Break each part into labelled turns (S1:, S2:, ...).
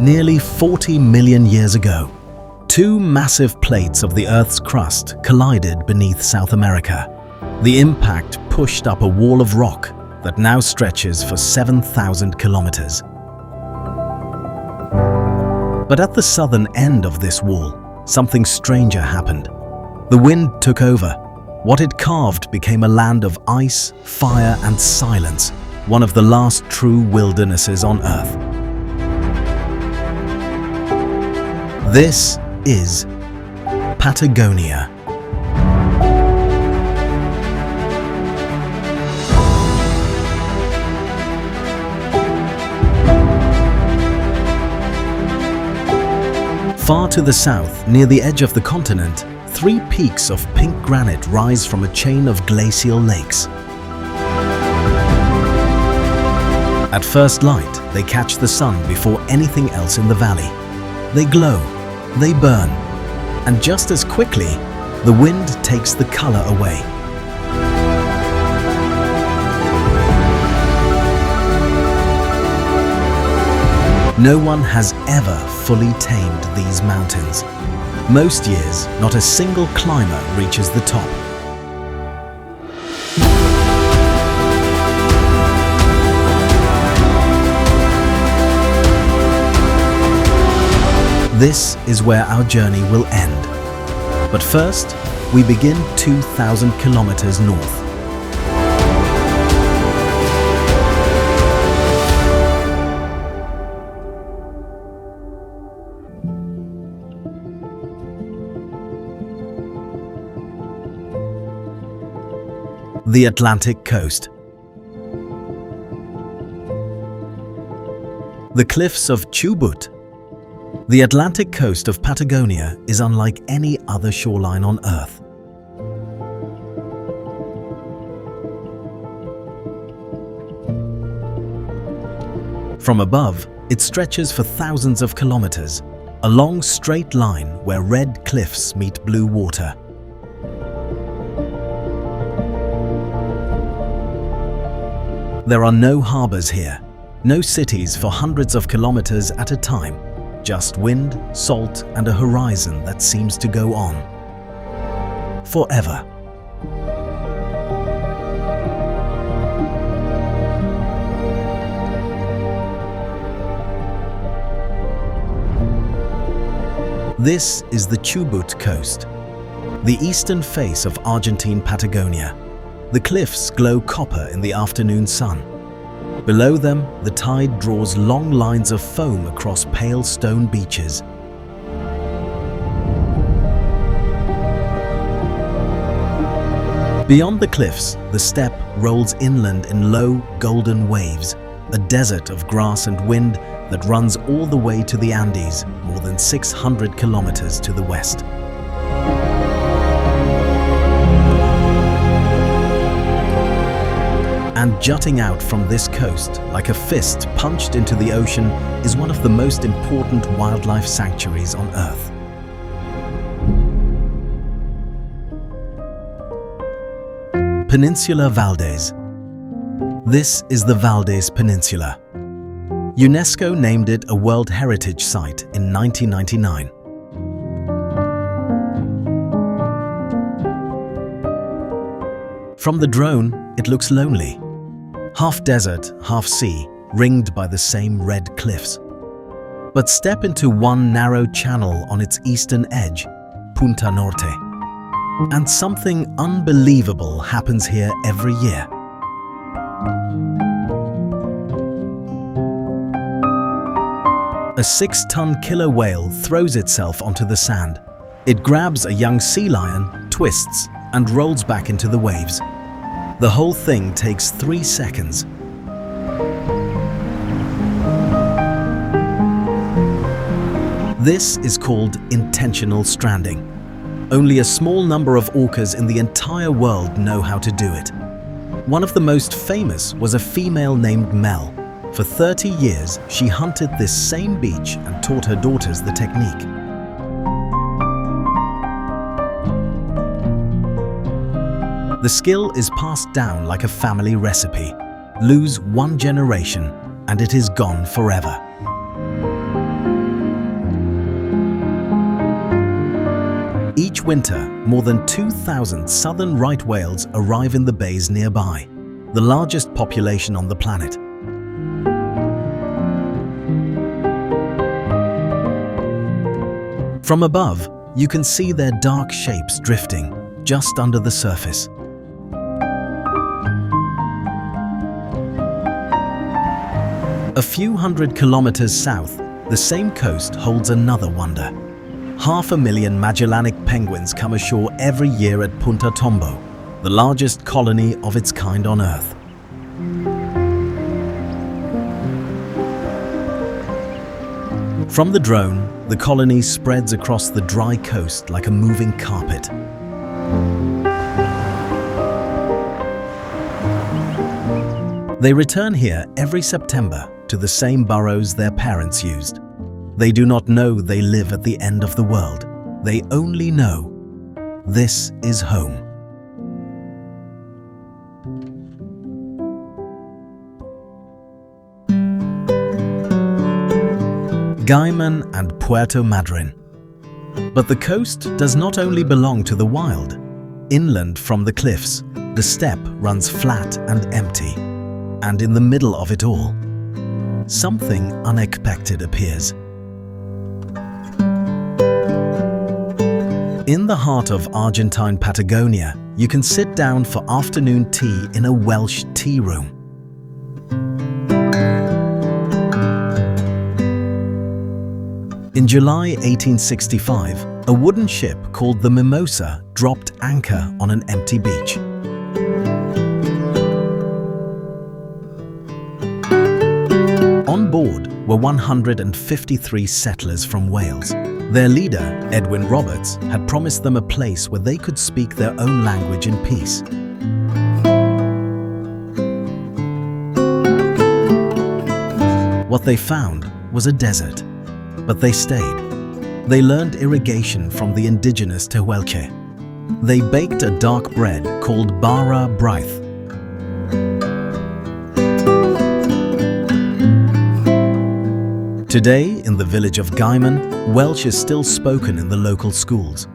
S1: Nearly 40 million years ago, two massive plates of the Earth's crust collided beneath South America. The impact pushed up a wall of rock that now stretches for 7,000 kilometers. But at the southern end of this wall, something stranger happened. The wind took over. What it carved became a land of ice, fire, and silence, one of the last true wildernesses on Earth. This is Patagonia. Far to the south, near the edge of the continent, three peaks of pink granite rise from a chain of glacial lakes. At first light, they catch the sun before anything else in the valley. They glow, they burn, and just as quickly, the wind takes the color away. No one has ever fully tamed these mountains. Most years, not a single climber reaches the top. This is where our journey will end. But first, we begin 2,000 kilometers north. The Atlantic coast. The cliffs of Chubut. The Atlantic coast of Patagonia is unlike any other shoreline on Earth. From above, it stretches for thousands of kilometers, a long straight line where red cliffs meet blue water. There are no harbors here, no cities for hundreds of kilometers at a time. Just wind, salt, and a horizon that seems to go on forever. This is the Chubut coast, the eastern face of Argentine Patagonia. The cliffs glow copper in the afternoon sun. Below them, the tide draws long lines of foam across pale stone beaches. Beyond the cliffs, the steppe rolls inland in low, golden waves, a desert of grass and wind that runs all the way to the Andes, more than 600 kilometers to the west. And jutting out from this coast, like a fist punched into the ocean, is one of the most important wildlife sanctuaries on Earth. Península Valdés. This is the Valdés Peninsula. UNESCO named it a World Heritage Site in 1999. From the drone, it looks lonely. Half desert, half sea, ringed by the same red cliffs. But step into one narrow channel on its eastern edge, Punta Norte, and something unbelievable happens here every year. A 6-ton killer whale throws itself onto the sand. It grabs a young sea lion, twists, and rolls back into the waves. The whole thing takes 3 seconds. This is called intentional stranding. Only a small number of orcas in the entire world know how to do it. One of the most famous was a female named Mel. For 30 years, she hunted this same beach and taught her daughters the technique. The skill is passed down like a family recipe. Lose one generation, and it is gone forever. Each winter, more than 2,000 southern right whales arrive in the bays nearby, the largest population on the planet. From above, you can see their dark shapes drifting just under the surface. A few hundred kilometers south, the same coast holds another wonder. 500,000 Magellanic penguins come ashore every year at Punta Tombo, the largest colony of its kind on Earth. From the drone, the colony spreads across the dry coast like a moving carpet. They return here every September to the same burrows their parents used. They do not know they live at the end of the world. They only know this is home. Gaiman and Puerto Madryn. But the coast does not only belong to the wild. Inland from the cliffs, the steppe runs flat and empty. And in the middle of it all, something unexpected appears. In the heart of Argentine Patagonia, you can sit down for afternoon tea in a Welsh tea room. In July 1865, a wooden ship called the Mimosa dropped anchor on an empty beach. On board were 153 settlers from Wales. Their leader, Edwin Roberts, had promised them a place where they could speak their own language in peace. What they found was a desert. But they stayed. They learned irrigation from the indigenous Tehuelche. They baked a dark bread called bara braith. Today, in the village of Gaiman, Welsh is still spoken in the local schools.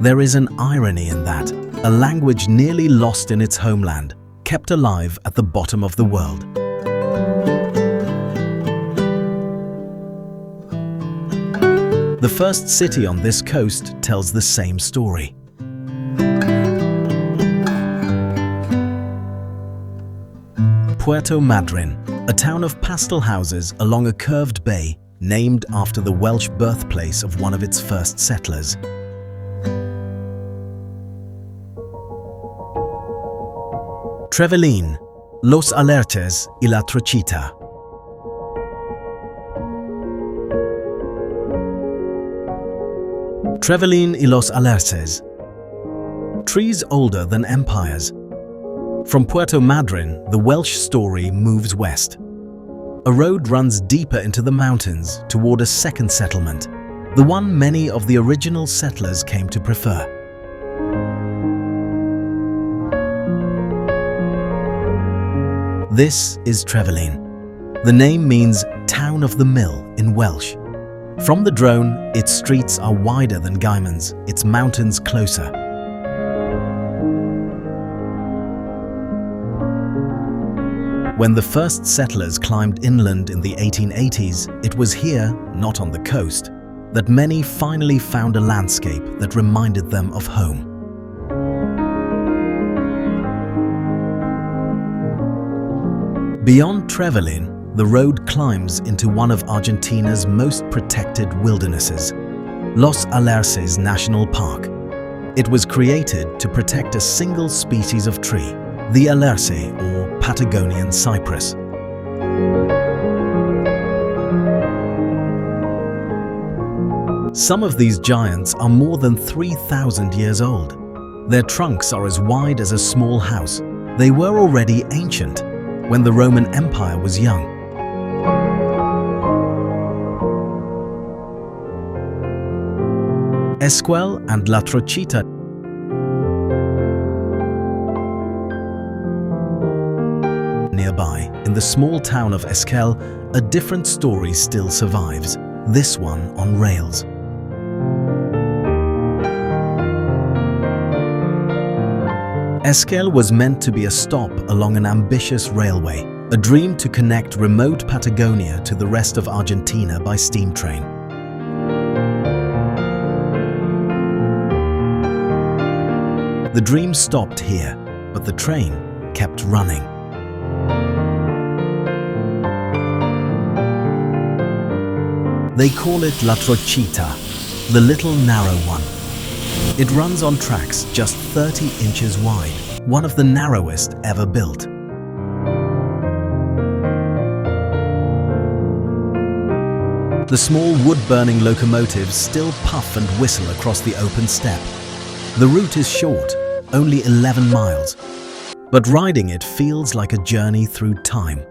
S1: There is an irony in that, a language nearly lost in its homeland, kept alive at the bottom of the world. The first city on this coast tells the same story. Puerto Madryn, a town of pastel houses along a curved bay named after the Welsh birthplace of one of its first settlers. Trevelin, Los Alerces y la Trochita. Trevelin y Los Alerces. Trees older than empires. From Puerto Madryn, the Welsh story moves west. A road runs deeper into the mountains toward a second settlement, the one many of the original settlers came to prefer. This is Trevelin. The name means town of the mill in Welsh. From the drone, its streets are wider than Gaiman's, its mountains closer. When the first settlers climbed inland in the 1880s, it was here, not on the coast, that many finally found a landscape that reminded them of home. Beyond Trevelin, the road climbs into one of Argentina's most protected wildernesses, Los Alerces National Park. It was created to protect a single species of tree, the Alerce or Patagonian cypress. Some of these giants are more than 3,000 years old. Their trunks are as wide as a small house. They were already ancient, when the Roman Empire was young. Esquel and La Trochita nearby in in the small town of Esquel, a different story still survives, this one on rails. Esquel was meant to be a stop along an ambitious railway, a dream to connect remote Patagonia to the rest of Argentina by steam train. The dream stopped here, but the train kept running. They call it La Trochita, the little narrow one. It runs on tracks just 30 inches wide, one of the narrowest ever built. The small wood-burning locomotives still puff and whistle across the open steppe. The route is short, only 11 miles, but riding it feels like a journey through time.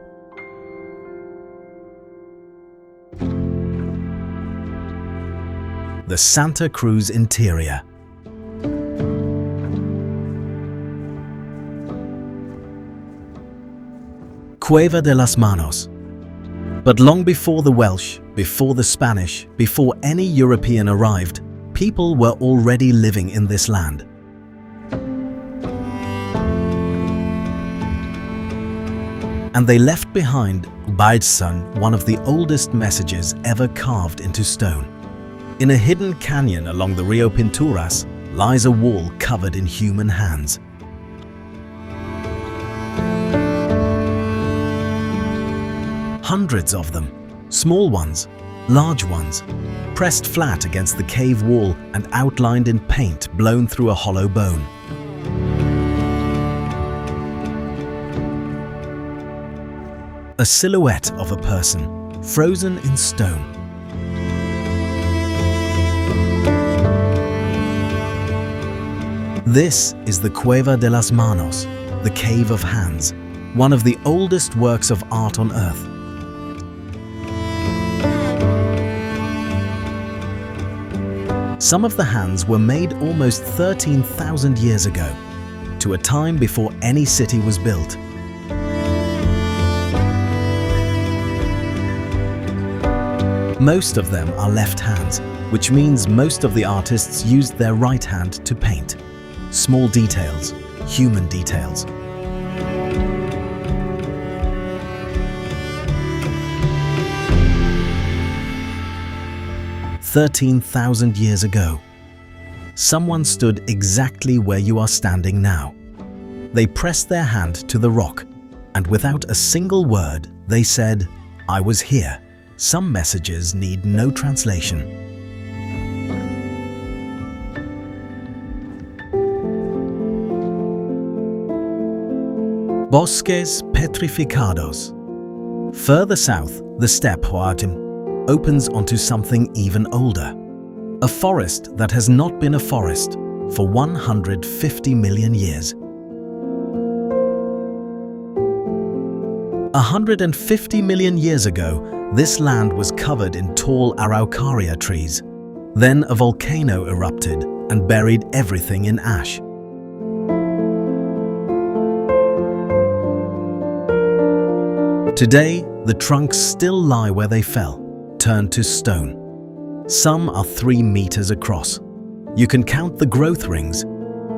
S1: The Santa Cruz interior. Cueva de las Manos. But long before the Welsh, before the Spanish, before any European arrived, people were already living in this land. And they left behind Baidsan, one of the oldest messages ever carved into stone. In a hidden canyon along the Rio Pinturas lies a wall covered in human hands. Hundreds of them, small ones, large ones, pressed flat against the cave wall and outlined in paint blown through a hollow bone. A silhouette of a person, frozen in stone. This is the Cueva de las Manos, the Cave of Hands, one of the oldest works of art on Earth. Some of the hands were made almost 13,000 years ago, to a time before any city was built. Most of them are left hands, which means most of the artists used their right hand to paint. Small details, human details. "13,000 years ago, someone stood exactly where you are standing now. They pressed their hand to the rock, and without a single word, they said, 'I was here.' Some messages need no translation." Bosques petrificados. Further south, the steppe Huatim opens onto something even older. A forest that has not been a forest for 150 million years. 150 million years ago, this land was covered in tall araucaria trees. Then a volcano erupted and buried everything in ash. Today, the trunks still lie where they fell, turned to stone. Some are 3 meters across. You can count the growth rings.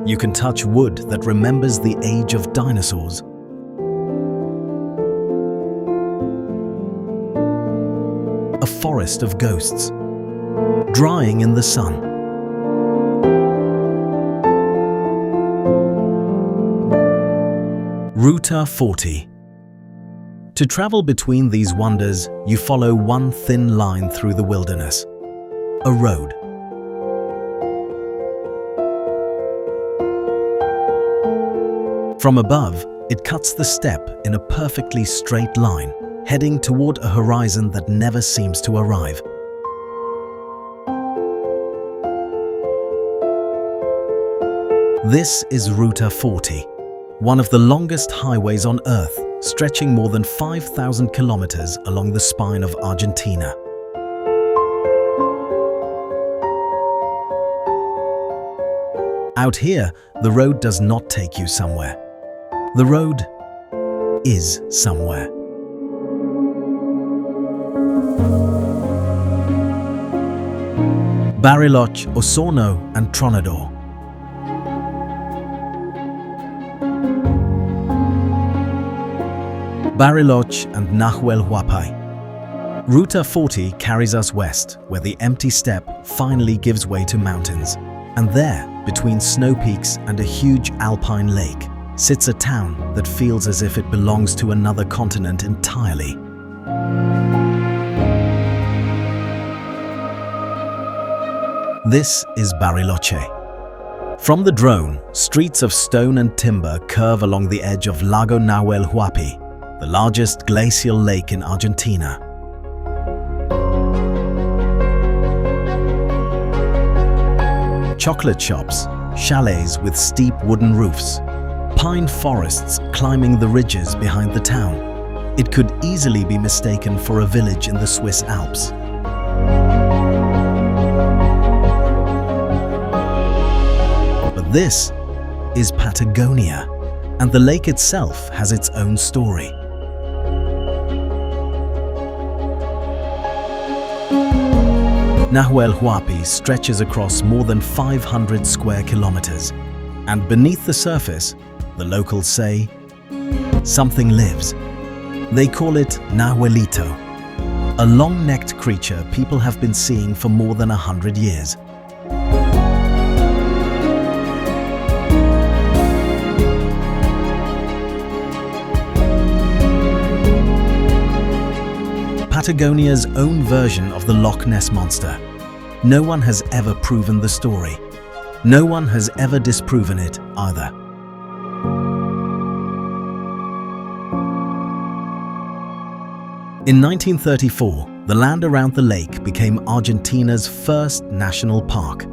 S1: You can touch wood that remembers the age of dinosaurs. A forest of ghosts, drying in the sun. Ruta 40. To travel between these wonders, you follow one thin line through the wilderness. A road. From above, it cuts the steppe in a perfectly straight line, heading toward a horizon that never seems to arrive. This is Ruta 40, one of the longest highways on Earth, stretching more than 5,000 kilometers along the spine of Argentina. Out here, the road does not take you somewhere. The road is somewhere. Bariloche, Osorno and Tronador. Bariloche and Nahuel Huapai. Ruta 40 carries us west, where the empty steppe finally gives way to mountains. And there, between snow peaks and a huge alpine lake, sits a town that feels as if it belongs to another continent entirely. This is Bariloche. From the drone, streets of stone and timber curve along the edge of Lago Nahuel Huapi, the largest glacial lake in Argentina. Chocolate shops, chalets with steep wooden roofs, pine forests climbing the ridges behind the town. It could easily be mistaken for a village in the Swiss Alps. But this is Patagonia, and the lake itself has its own story. Nahuel Huapi stretches across more than 500 square kilometers, and beneath the surface, the locals say, something lives. They call it Nahuelito, a long-necked creature people have been seeing for more than 100 years. Patagonia's own version of the Loch Ness Monster. No one has ever proven the story. No one has ever disproven it either. In 1934, the land around the lake became Argentina's first national park.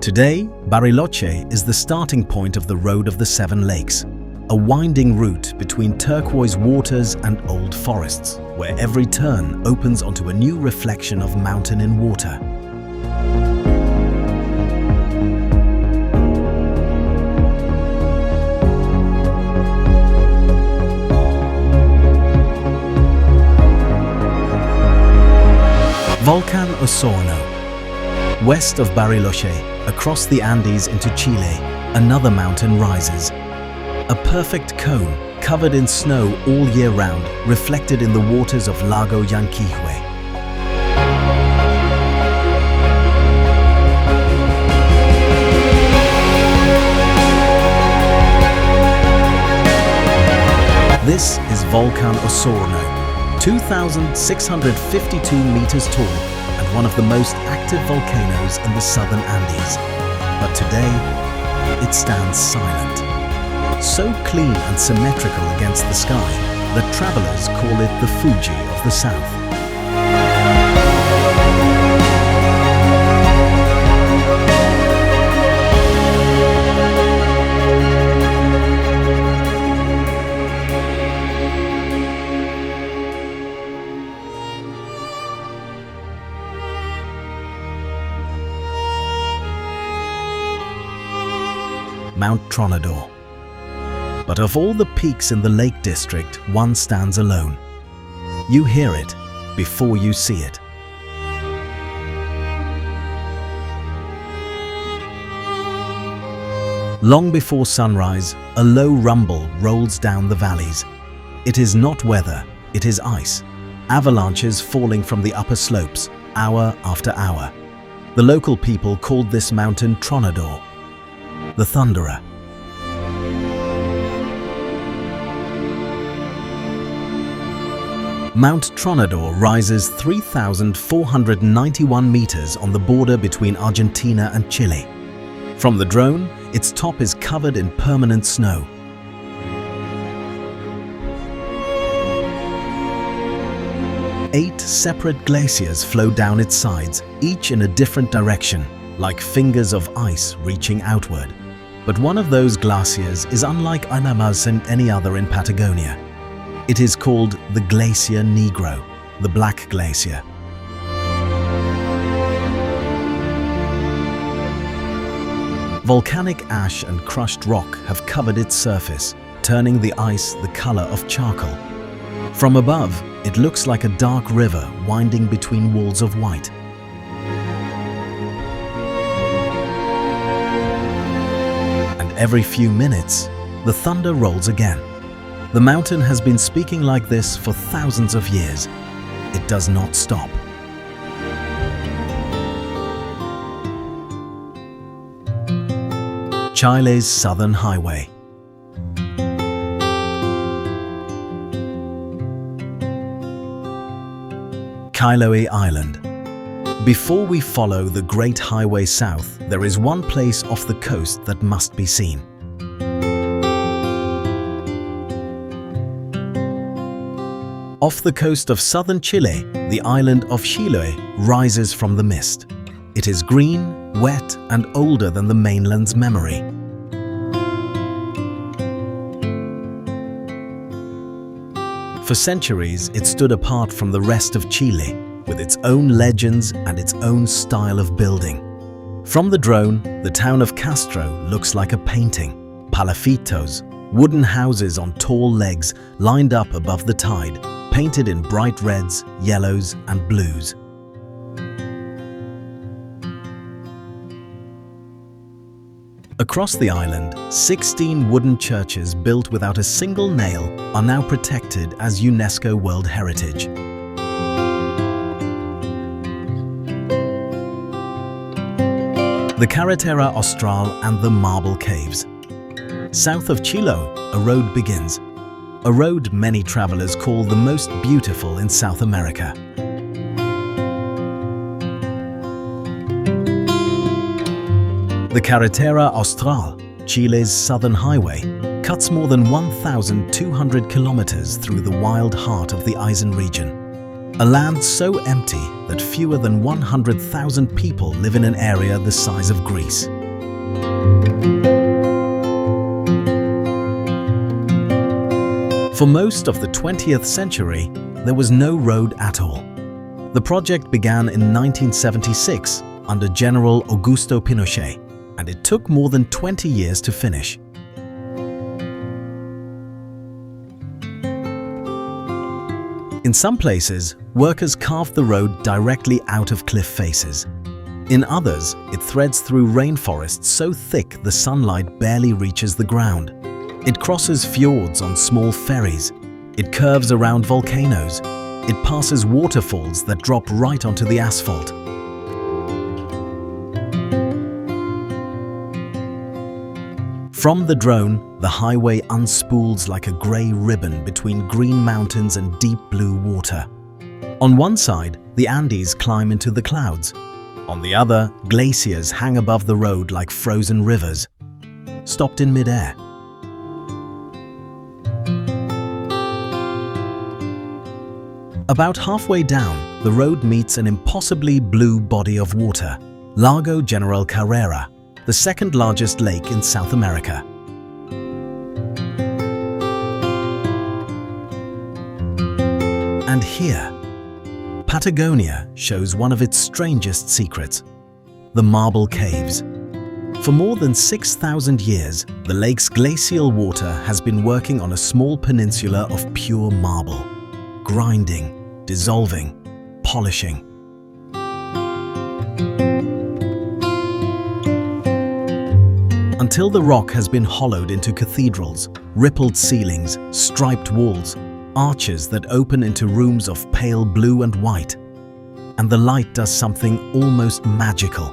S1: Today, Bariloche is the starting point of the Road of the Seven Lakes, a winding route between turquoise waters and old forests, where every turn opens onto a new reflection of mountain in water. Volcan Osorno. West of Bariloche, across the Andes into Chile, another mountain rises. A perfect cone, covered in snow all year round, reflected in the waters of Lago Yanquihue. This is Volcan Osorno, 2,652 meters tall and one of the most active volcanoes in the southern Andes. But today, it stands silent. So clean and symmetrical against the sky that travelers call it the Fuji of the South. Mount Tronador. But of all the peaks in the Lake District, one stands alone. You hear it before you see it. Long before sunrise, a low rumble rolls down the valleys. It is not weather, it is ice. Avalanches falling from the upper slopes, hour after hour. The local people called this mountain Tronador, the Thunderer. Mount Tronador rises 3,491 meters on the border between Argentina and Chile. From the drone, its top is covered in permanent snow. Eight separate glaciers flow down its sides, each in a different direction, like fingers of ice reaching outward. But one of those glaciers is unlike any other in Patagonia. It is called the Glacier Negro, the Black Glacier. Volcanic ash and crushed rock have covered its surface, turning the ice the color of charcoal. From above, it looks like a dark river winding between walls of white. Every few minutes, the thunder rolls again. The mountain has been speaking like this for thousands of years. It does not stop. Chile's Southern Highway. Chiloe Island. Before we follow the Great Highway south, there is one place off the coast that must be seen. Off the coast of southern Chile, the island of Chiloe rises from the mist. It is green, wet, and older than the mainland's memory. For centuries, it stood apart from the rest of Chile, with its own legends and its own style of building. From the drone, the town of Castro looks like a painting. Palafitos, wooden houses on tall legs lined up above the tide, painted in bright reds, yellows, and blues. Across the island, 16 wooden churches built without a single nail are now protected as UNESCO World Heritage. The Carretera Austral and the Marble Caves. South of Chilo, a road begins. A road many travelers call the most beautiful in South America. The Carretera Austral, Chile's southern highway, cuts more than 1,200 kilometers through the wild heart of the Eisen region. A land so empty that fewer than 100,000 people live in an area the size of Greece. For most of the 20th century, there was no road at all. The project began in 1976 under General Augusto Pinochet, and it took more than 20 years to finish. In some places, workers carved the road directly out of cliff faces. In others, it threads through rainforests so thick the sunlight barely reaches the ground. It crosses fjords on small ferries. It curves around volcanoes. It passes waterfalls that drop right onto the asphalt. From the drone, the highway unspools like a grey ribbon between green mountains and deep blue water. On one side, the Andes climb into the clouds. On the other, glaciers hang above the road like frozen rivers, stopped in mid-air. About halfway down, the road meets an impossibly blue body of water, Lago General Carrera, the second largest lake in South America. And here, Patagonia shows one of its strangest secrets, the marble caves. For more than 6,000 years, the lake's glacial water has been working on a small peninsula of pure marble, grinding, dissolving, polishing. Until the rock has been hollowed into cathedrals, rippled ceilings, striped walls, arches that open into rooms of pale blue and white, and the light does something almost magical.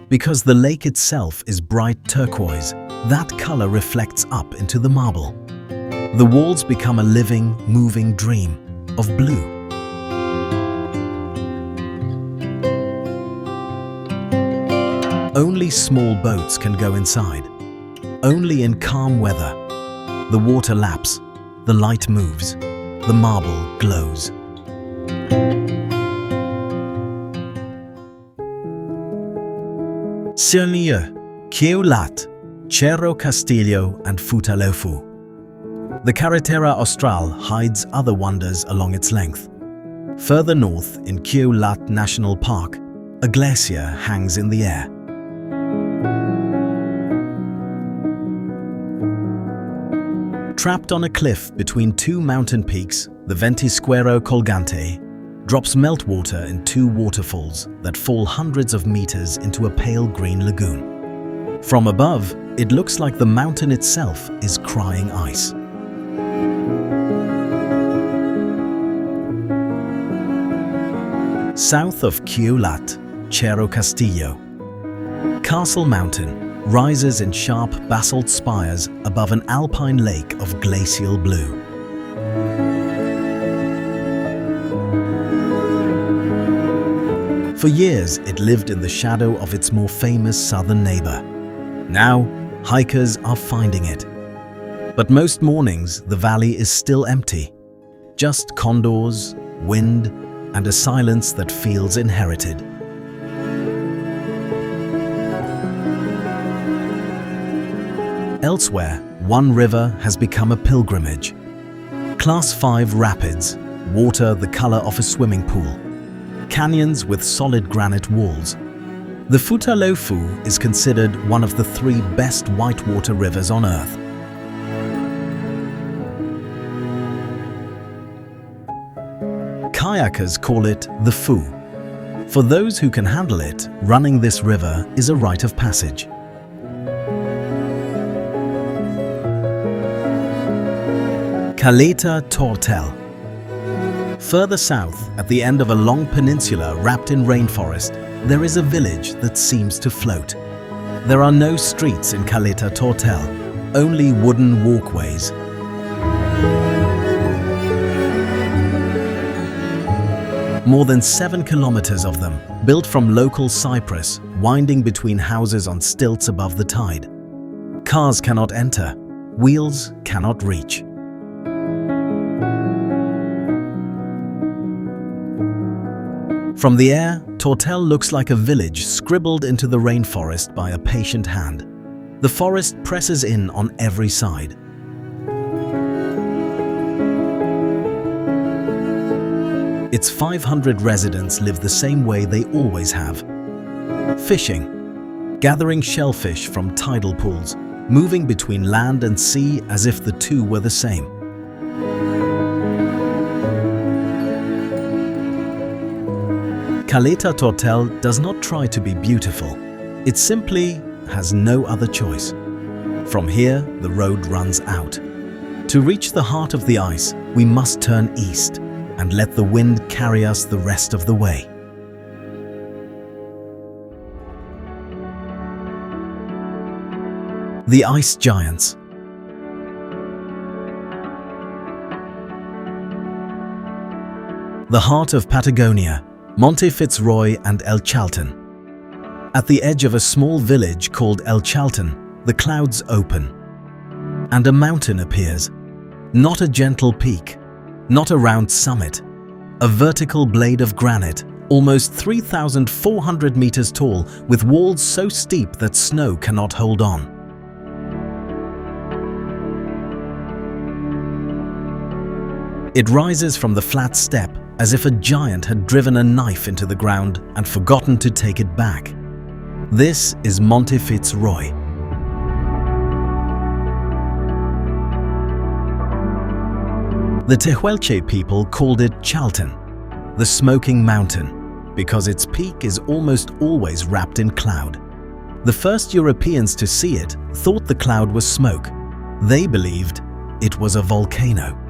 S1: Because the lake itself is bright turquoise, that color reflects up into the marble. The walls become a living, moving dream of blue. Only small boats can go inside. Only in calm weather. The water laps, the light moves, the marble glows. Sirlieu, Chiulat, Cerro Castillo and Futalofu. The Carretera Austral hides other wonders along its length. Further north, in Chiulat National Park, a glacier hangs in the air. Trapped on a cliff between two mountain peaks, the Ventisquero Colgante drops meltwater in two waterfalls that fall hundreds of meters into a pale green lagoon. From above, it looks like the mountain itself is crying ice. South of Chiulat, Cerro Castillo. Castle Mountain rises in sharp basalt spires above an alpine lake of glacial blue. For years, it lived in the shadow of its more famous southern neighbor. Now, hikers are finding it. But most mornings, the valley is still empty. Just condors, wind, and a silence that feels inherited. Elsewhere, one river has become a pilgrimage. Class 5 rapids, water the color of a swimming pool. Canyons with solid granite walls. The Futalofu is considered one of the 3 best whitewater rivers on Earth. Kayakers call it the Fu. For those who can handle it, running this river is a rite of passage. Caleta Tortel. Further south, at the end of a long peninsula wrapped in rainforest, there is a village that seems to float. There are no streets in Caleta Tortel, only wooden walkways. More than 7 kilometers of them, built from local cypress, winding between houses on stilts above the tide. Cars cannot enter, wheels cannot reach. From the air, Tortel looks like a village scribbled into the rainforest by a patient hand. The forest presses in on every side. Its 500 residents live the same way they always have. Fishing, gathering shellfish from tidal pools, moving between land and sea as if the two were the same. Caleta Tortel does not try to be beautiful. It simply has no other choice. From here, the road runs out. To reach the heart of the ice, we must turn east and let the wind carry us the rest of the way. The Ice Giants. The heart of Patagonia, Monte Fitzroy and El Chalten. At the edge of a small village called El Chalten, the clouds open, and a mountain appears. Not a gentle peak, not a round summit, a vertical blade of granite, almost 3,400 meters tall, with walls so steep that snow cannot hold on. It rises from the flat steppe as if a giant had driven a knife into the ground and forgotten to take it back. This is Monte Fitzroy. The Tehuelche people called it Chalten, the smoking mountain, because its peak is almost always wrapped in cloud. The first Europeans to see it thought the cloud was smoke. They believed it was a volcano.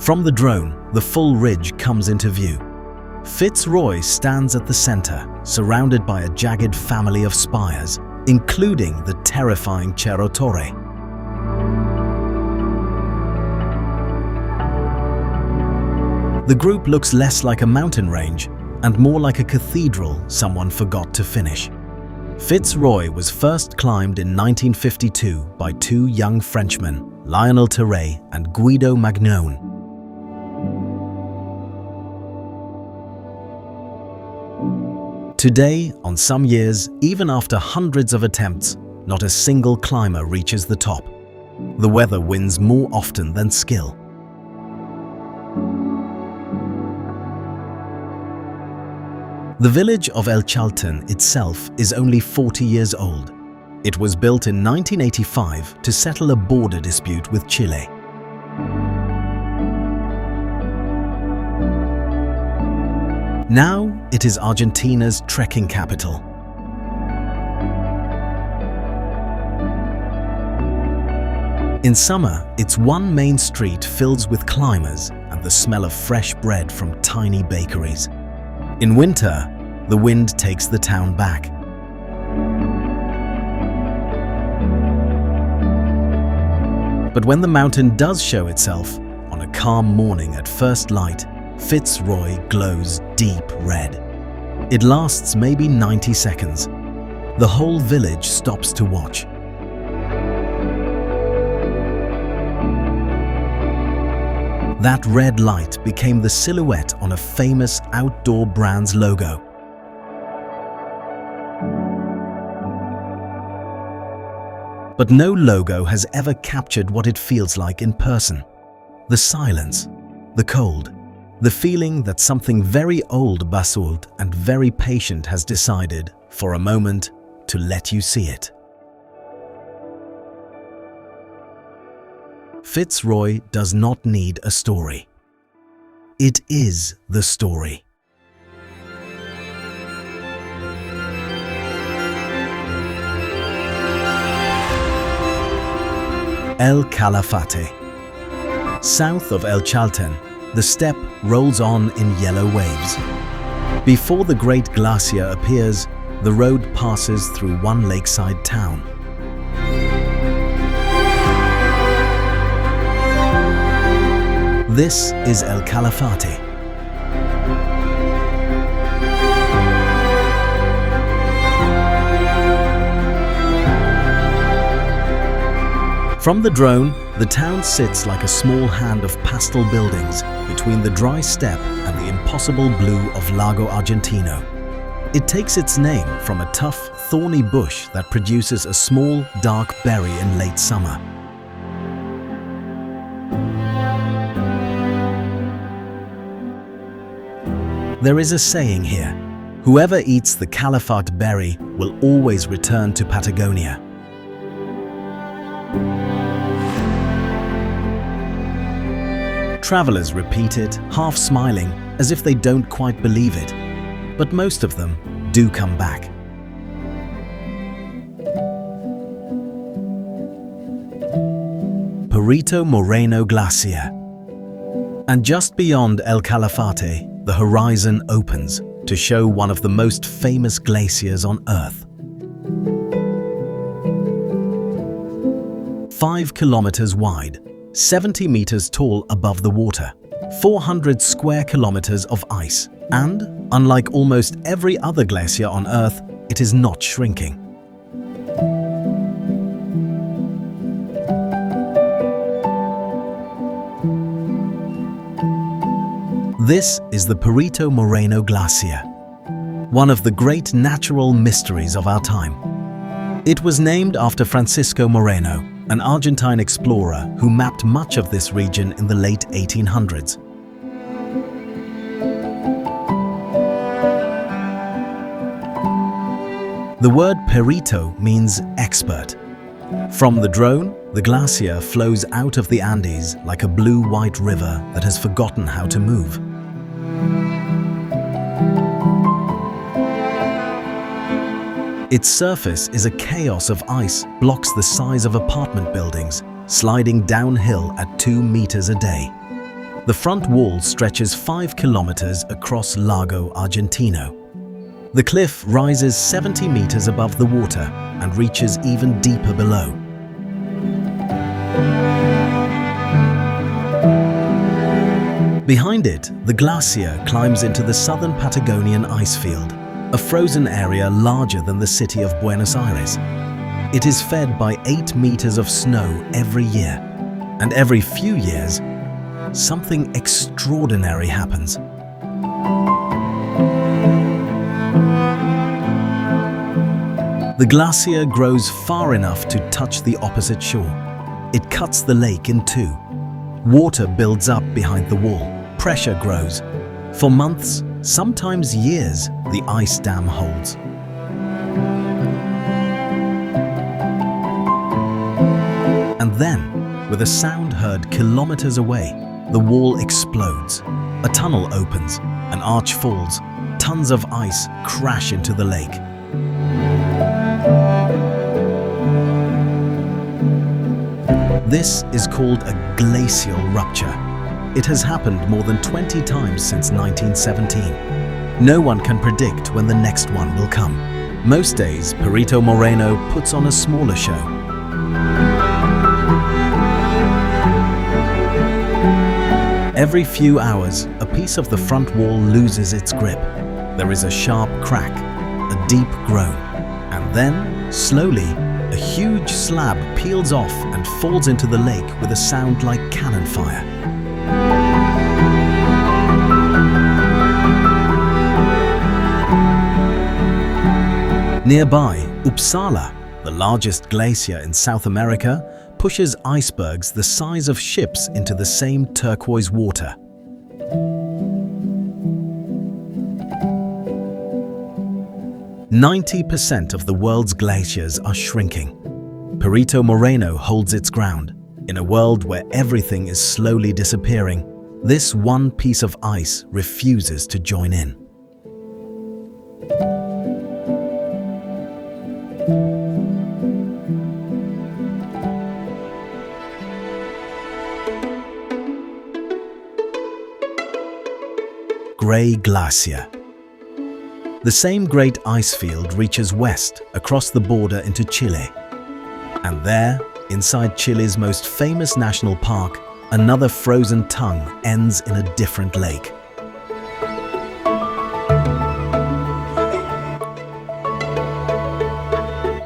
S1: From the drone, the full ridge comes into view. Fitzroy stands at the center, surrounded by a jagged family of spires, including the terrifying Cerro Torre. The group looks less like a mountain range and more like a cathedral someone forgot to finish. Fitzroy was first climbed in 1952 by 2 young Frenchmen, Lionel Terray and Guido Magnone. Today, on some years, even after hundreds of attempts, not a single climber reaches the top. The weather wins more often than skill. The village of El Chalten itself is only 40 years old. It was built in 1985 to settle a border dispute with Chile. Now it is Argentina's trekking capital. In summer, its one main street fills with climbers and the smell of fresh bread from tiny bakeries. In winter, the wind takes the town back. But when the mountain does show itself, on a calm morning at first light, Fitzroy glows deep red. It lasts maybe 90 seconds. The whole village stops to watch. That red light became the silhouette on a famous outdoor brand's logo. But no logo has ever captured what it feels like in person. The silence, the cold, the feeling that something very old basalt and very patient has decided, for a moment, to let you see it. Fitzroy does not need a story. It is the story. El Calafate. South of El Chalten, the steppe rolls on in yellow waves. Before the Great Glacier appears, the road passes through one lakeside town. This is El Calafate. From the drone, the town sits like a small hand of pastel buildings between the dry steppe and the impossible blue of Lago Argentino. It takes its name from a tough, thorny bush that produces a small, dark berry in late summer. There is a saying here: whoever eats the Calafate berry will always return to Patagonia. Travelers repeat it, half smiling, as if they don't quite believe it. But most of them do come back. Perito Moreno Glacier. And just beyond El Calafate, the horizon opens to show one of the most famous glaciers on Earth. 5 kilometers wide, 70 meters tall above the water, 400 square kilometers of ice, and, unlike almost every other glacier on Earth, it is not shrinking. This is the Perito Moreno Glacier, one of the great natural mysteries of our time. It was named after Francisco Moreno, an Argentine explorer who mapped much of this region in the late 1800s. The word perito means expert. From the drone, the glacier flows out of the Andes like a blue-white river that has forgotten how to move. Its surface is a chaos of ice, blocks the size of apartment buildings, sliding downhill at 2 meters a day. The front wall stretches 5 kilometers across Lago Argentino. The cliff rises 70 meters above the water and reaches even deeper below. Behind it, the glacier climbs into the southern Patagonian ice field, a frozen area larger than the city of Buenos Aires. It is fed by 8 meters of snow every year, and every few years, something extraordinary happens. The glacier grows far enough to touch the opposite shore. It cuts the lake in two. Water builds up behind the wall. Pressure grows. For months, sometimes years, the ice dam holds. And then, with a sound heard kilometers away, the wall explodes. A tunnel opens, an arch falls, tons of ice crash into the lake. This is called a glacial rupture. It has happened more than 20 times since 1917. No one can predict when the next one will come. Most days, Perito Moreno puts on a smaller show. Every few hours, a piece of the front wall loses its grip. There is a sharp crack, a deep groan, and then, slowly, a huge slab peels off and falls into the lake with a sound like cannon fire. Nearby, Uppsala, the largest glacier in South America, pushes icebergs the size of ships into the same turquoise water. "90% of the world's glaciers are shrinking. Perito Moreno holds its ground. In a world where everything is slowly disappearing, this one piece of ice refuses to join in. Grey Glacier. The same great ice field reaches west across the border into Chile. And there, inside Chile's most famous national park, another frozen tongue ends in a different lake.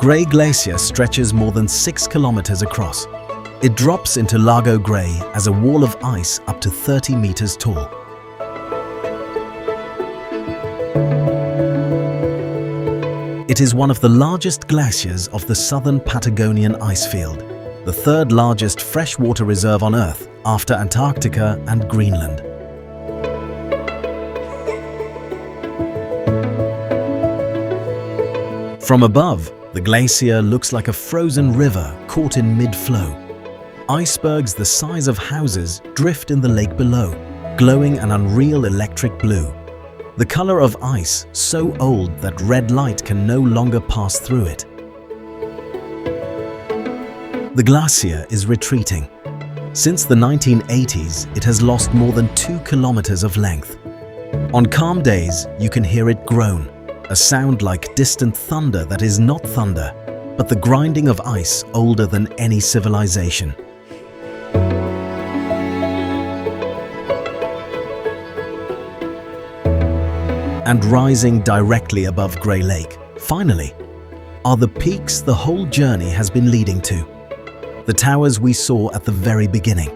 S1: Grey Glacier stretches more than 6 kilometers across. It drops into Lago Grey as a wall of ice up to 30 meters tall. It is one of the largest glaciers of the southern Patagonian icefield, the third largest freshwater reserve on Earth after Antarctica and Greenland. From above, the glacier looks like a frozen river caught in mid-flow. Icebergs the size of houses drift in the lake below, glowing an unreal electric blue. The color of ice so old that red light can no longer pass through it. The glacier is retreating. Since the 1980s, it has lost more than 2 kilometers of length. On calm days, you can hear it groan, a sound like distant thunder that is not thunder, but the grinding of ice older than any civilization. And rising directly above Grey Lake, finally, are the peaks the whole journey has been leading to. The towers we saw at the very beginning.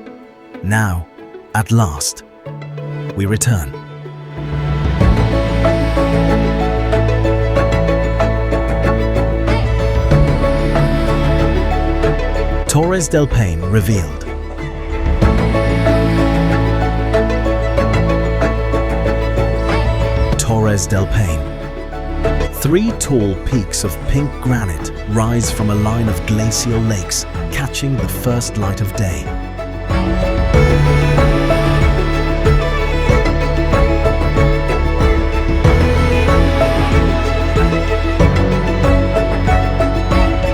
S1: Now, at last, we return. Torres del Paine revealed. Torres del Paine. 3 tall peaks of pink granite rise from a line of glacial lakes, catching the first light of day.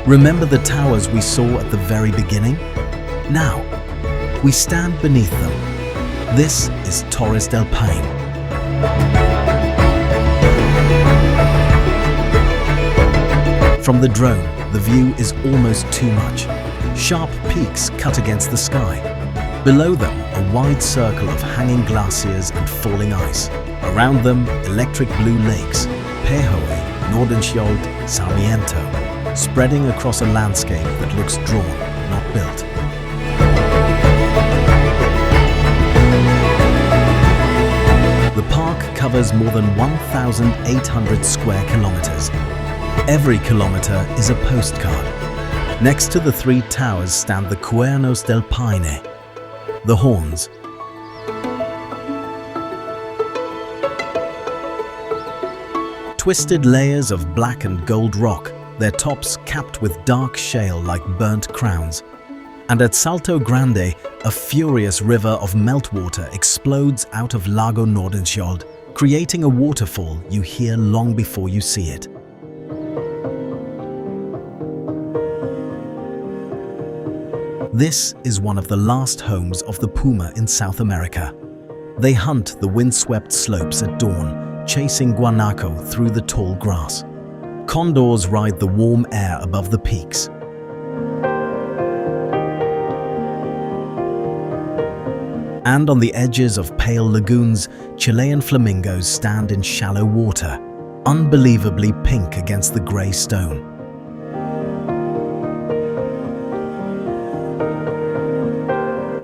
S1: Remember the towers we saw at the very beginning? Now, we stand beneath them. This is Torres del Paine. From the drone, the view is almost too much. Sharp peaks cut against the sky. Below them, a wide circle of hanging glaciers and falling ice. Around them, electric blue lakes, Pehoe, Nordenskjold, Sarmiento, spreading across a landscape that looks drawn, not built. The park covers more than 1,800 square kilometers. Every kilometer is a postcard. Next to the 3 towers stand the Cuernos del Paine, the horns. Twisted layers of black and gold rock, their tops capped with dark shale like burnt crowns. And at Salto Grande, a furious river of meltwater explodes out of Lago Nordenskjold, creating a waterfall you hear long before you see it. This is one of the last homes of the puma in South America. They hunt the windswept slopes at dawn, chasing guanaco through the tall grass. Condors ride the warm air above the peaks. And on the edges of pale lagoons, Chilean flamingos stand in shallow water, unbelievably pink against the grey stone.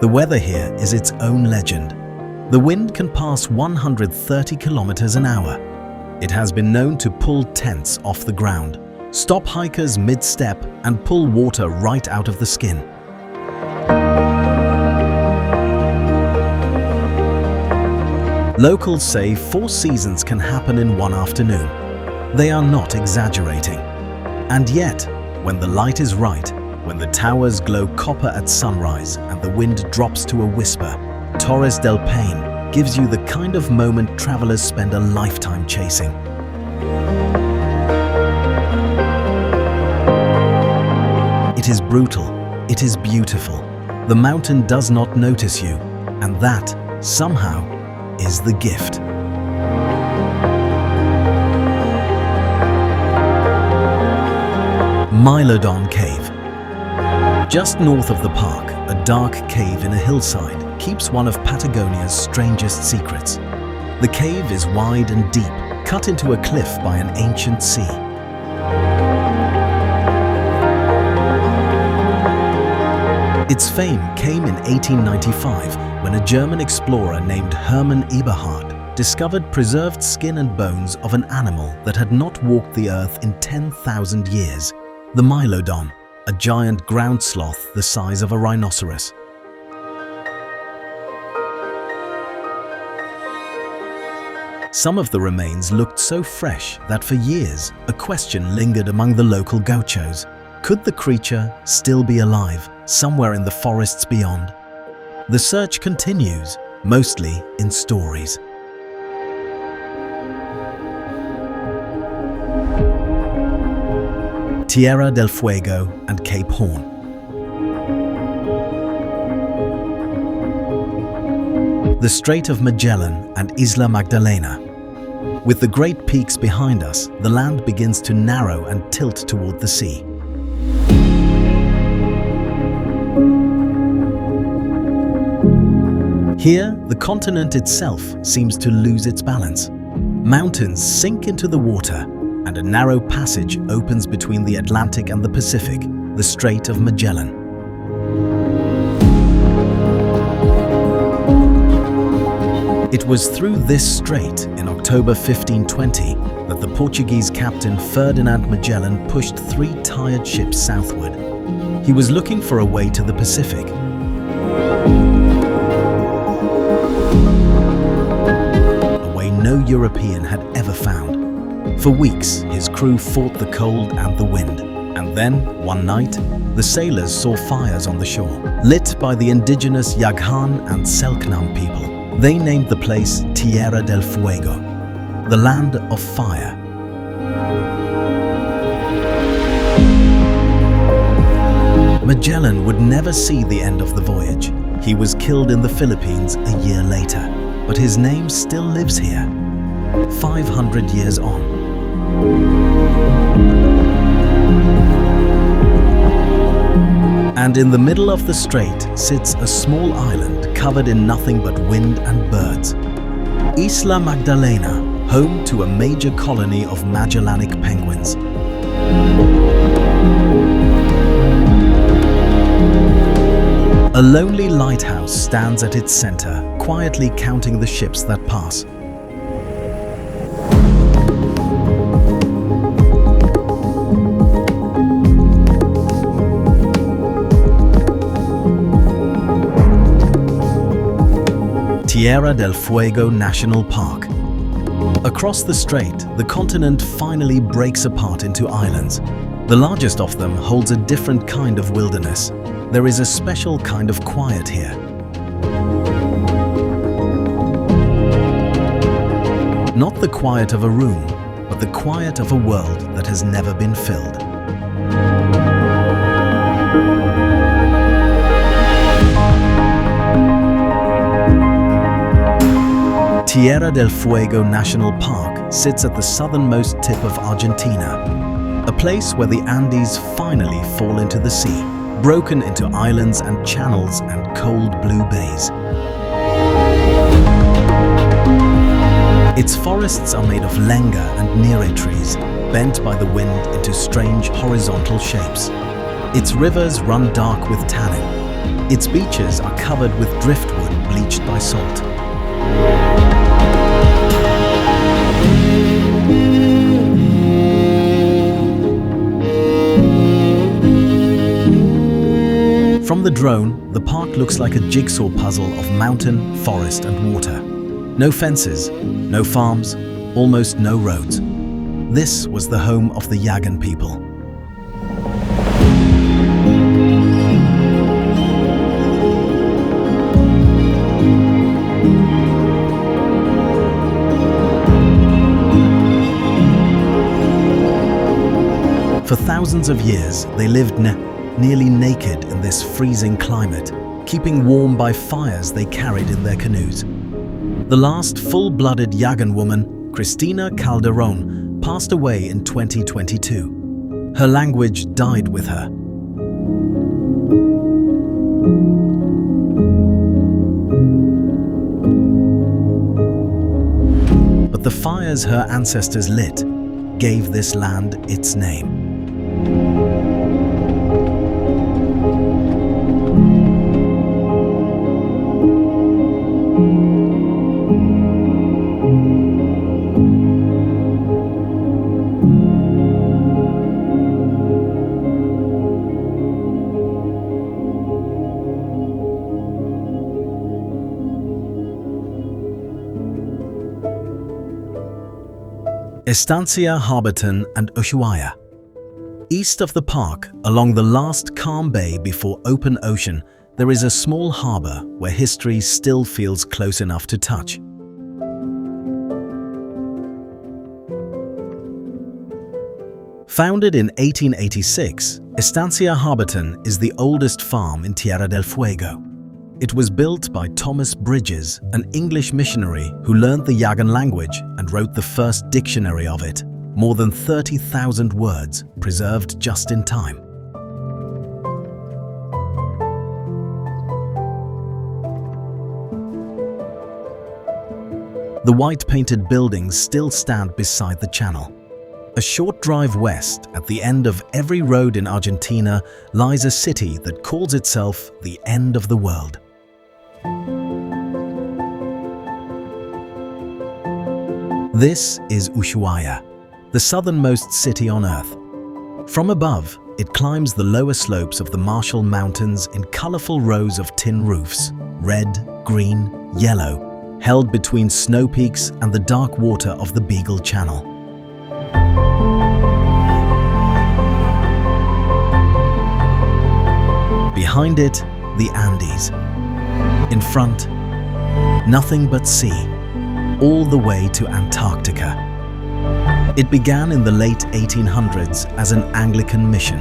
S1: The weather here is its own legend. The wind can pass 130 kilometers an hour. It has been known to pull tents off the ground, stop hikers mid-step, and pull water right out of the skin. Locals say 4 seasons can happen in one afternoon. They are not exaggerating. And yet, when the light is right, when the towers glow copper at sunrise and the wind drops to a whisper, Torres del Paine gives you the kind of moment travelers spend a lifetime chasing. It is brutal, it is beautiful. The mountain does not notice you, and that, somehow, is the gift. Mylodon Cave. Just north of the park, a dark cave in a hillside keeps one of Patagonia's strangest secrets. The cave is wide and deep, cut into a cliff by an ancient sea. Its fame came in 1895 when a German explorer named Hermann Eberhard discovered preserved skin and bones of an animal that had not walked the earth in 10,000 years, the Mylodon, a giant ground sloth the size of a rhinoceros. Some of the remains looked so fresh that for years a question lingered among the local gauchos. Could the creature still be alive somewhere in the forests beyond? The search continues, mostly in stories. Tierra del Fuego and Cape Horn. The Strait of Magellan and Isla Magdalena. With the great peaks behind us, the land begins to narrow and tilt toward the sea. Here, the continent itself seems to lose its balance. Mountains sink into the water, and a narrow passage opens between the Atlantic and the Pacific, the Strait of Magellan. It was through this strait in October 1520 that the Portuguese captain Ferdinand Magellan pushed 3 tired ships southward. He was looking for a way to the Pacific. A way no European had ever found. For weeks, his crew fought the cold and the wind. And then, one night, the sailors saw fires on the shore, lit by the indigenous Yaghan and Selknam people. They named the place Tierra del Fuego, the land of fire. Magellan would never see the end of the voyage. He was killed in the Philippines a year later, but his name still lives here, 500 years on. And in the middle of the strait sits a small island covered in nothing but wind and birds. Isla Magdalena, home to a major colony of Magellanic penguins. A lonely lighthouse stands at its center, quietly counting the ships that pass. Tierra del Fuego National Park. Across the strait, the continent finally breaks apart into islands. The largest of them holds a different kind of wilderness. There is a special kind of quiet here. Not the quiet of a room, but the quiet of a world that has never been filled. Tierra del Fuego National Park sits at the southernmost tip of Argentina, a place where the Andes finally fall into the sea, broken into islands and channels and cold blue bays. Its forests are made of lenga and nere trees, bent by the wind into strange horizontal shapes. Its rivers run dark with tannin. Its beaches are covered with driftwood bleached by salt. From the drone, the park looks like a jigsaw puzzle of mountain, forest and water. No fences, no farms, almost no roads. This was the home of the Yagan people. For thousands of years, they lived nearly naked in this freezing climate, keeping warm by fires they carried in their canoes. The last full-blooded Yagan woman, Cristina Calderon, passed away in 2022. Her language died with her. But the fires her ancestors lit gave this land its name. Estancia Harborton and Ushuaia. East of the park, along the last calm bay before open ocean, there is a small harbor where history still feels close enough to touch. Founded in 1886, Estancia Harborton is the oldest farm in Tierra del Fuego. It was built by Thomas Bridges, an English missionary who learned the Yagan language and wrote the first dictionary of it, more than 30,000 words preserved just in time. The white-painted buildings still stand beside the channel. A short drive west, at the end of every road in Argentina, lies a city that calls itself the end of the world. This is Ushuaia, the southernmost city on Earth. From above, it climbs the lower slopes of the Marshall Mountains in colorful rows of tin roofs, red, green, yellow, held between snow peaks and the dark water of the Beagle Channel. Behind it, the Andes. In front, nothing but sea, all the way to Antarctica. It began in the late 1800s as an Anglican mission.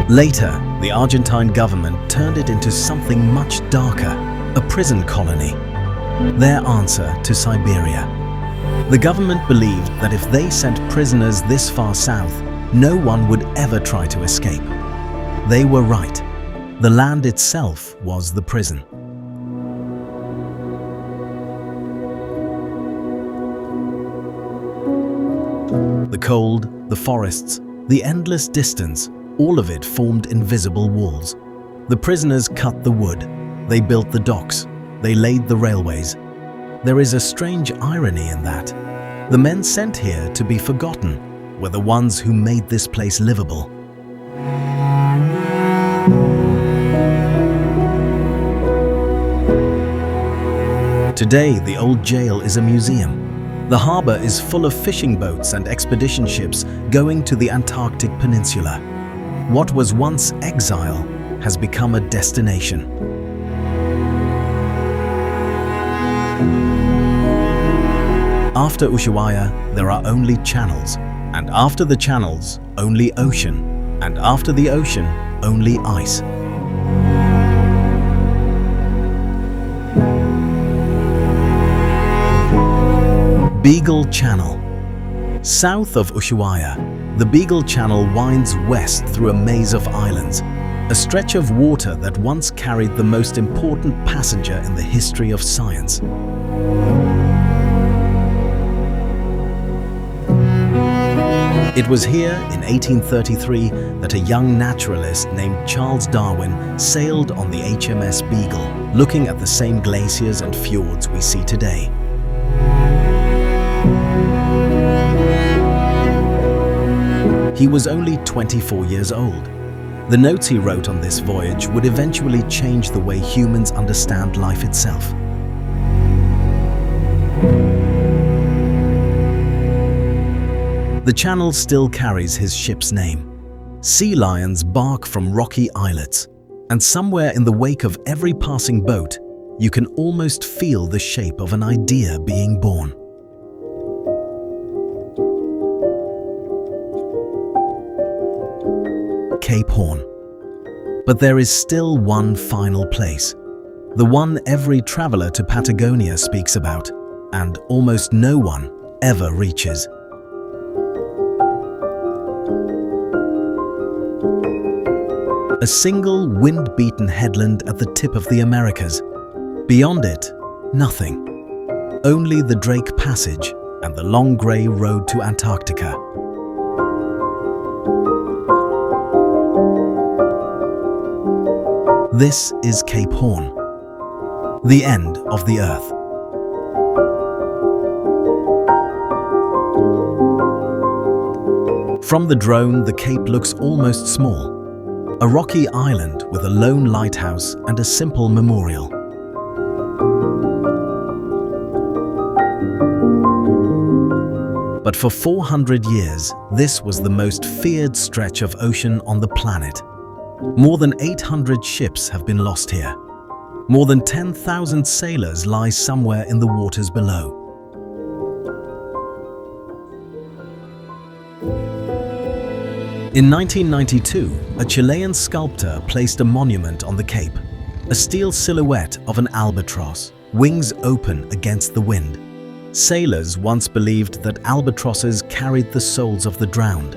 S1: Later, the Argentine government turned it into something much darker, a prison colony, their answer to Siberia. The government believed that if they sent prisoners this far south, no one would ever try to escape. They were right. The land itself was the prison. The cold, the forests, the endless distance, all of it formed invisible walls. The prisoners cut the wood, they built the docks, they laid the railways. There is a strange irony in that. The men sent here to be forgotten were the ones who made this place livable. Today, the old jail is a museum. The harbor is full of fishing boats and expedition ships going to the Antarctic Peninsula. What was once exile has become a destination. After Ushuaia, there are only channels, and after the channels, only ocean, and after the ocean, only ice. Beagle Channel. South of Ushuaia, the Beagle Channel winds west through a maze of islands, a stretch of water that once carried the most important passenger in the history of science. It was here in 1833 that a young naturalist named Charles Darwin sailed on the HMS Beagle, looking at the same glaciers and fjords we see today. He was only 24 years old. The notes he wrote on this voyage would eventually change the way humans understand life itself. The channel still carries his ship's name. Sea lions bark from rocky islets, and somewhere in the wake of every passing boat, you can almost feel the shape of an idea being born. Cape Horn. But there is still one final place, the one every traveler to Patagonia speaks about, and almost no one ever reaches. A single wind-beaten headland at the tip of the Americas. Beyond it, nothing. Only the Drake Passage and the long grey road to Antarctica. This is Cape Horn, the end of the Earth. From the drone, the cape looks almost small. A rocky island with a lone lighthouse and a simple memorial. But for 400 years, this was the most feared stretch of ocean on the planet. More than 800 ships have been lost here. More than 10,000 sailors lie somewhere in the waters below. In 1992, a Chilean sculptor placed a monument on the cape, a steel silhouette of an albatross, wings open against the wind. Sailors once believed that albatrosses carried the souls of the drowned.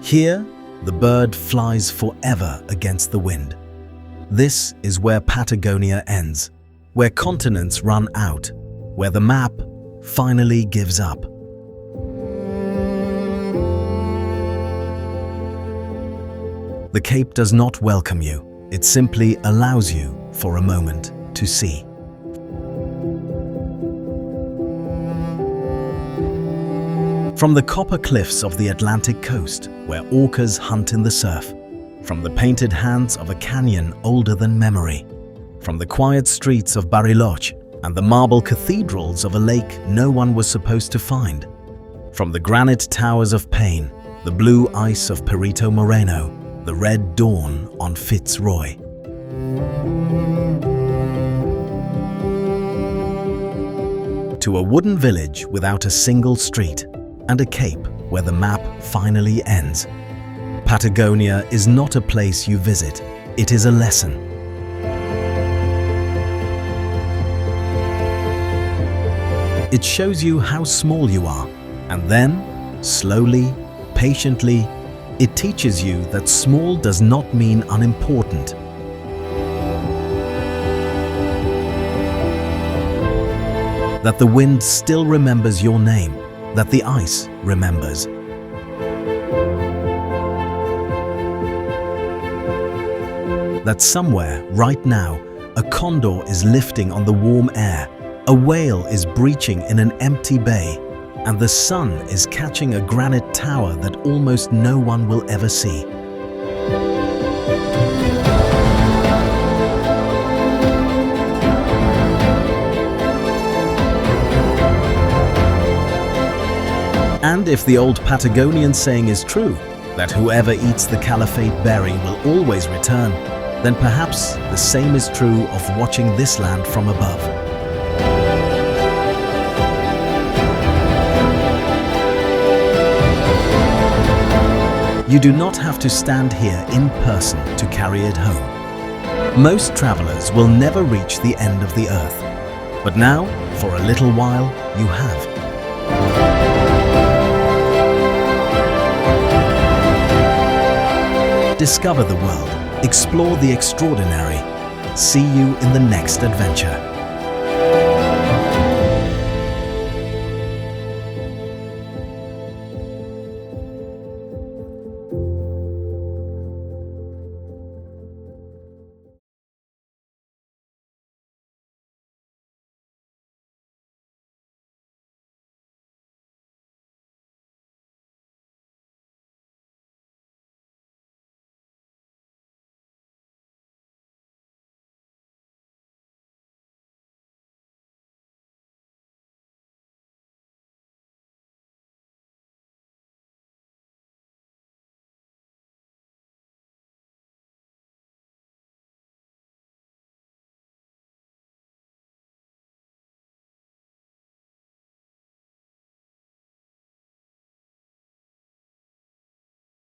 S1: Here, the bird flies forever against the wind. This is where Patagonia ends, where continents run out, where the map finally gives up. The Cape does not welcome you. It simply allows you, for a moment, to see. From the copper cliffs of the Atlantic coast, where orcas hunt in the surf, from the painted hands of a canyon older than memory, from the quiet streets of Bariloche and the marble cathedrals of a lake no one was supposed to find, from the granite Towers of Paine, the blue ice of Perito Moreno, the red dawn on Fitzroy. To a wooden village without a single street, and a cape where the map finally ends. Patagonia is not a place you visit, it is a lesson. It shows you how small you are, and then, slowly, patiently, it teaches you that small does not mean unimportant. That the wind still remembers your name, that the ice remembers. That somewhere, right now, a condor is lifting on the warm air, a whale is breaching in an empty bay, and the sun is catching a granite tower that almost no one will ever see. And if the old Patagonian saying is true, that whoever eats the caliphate berry will always return, then perhaps the same is true of watching this land from above. You do not have to stand here in person to carry it home. Most travelers will never reach the end of the earth, but now, for a little while, you have. Discover the world, explore the extraordinary. See you in the next adventure.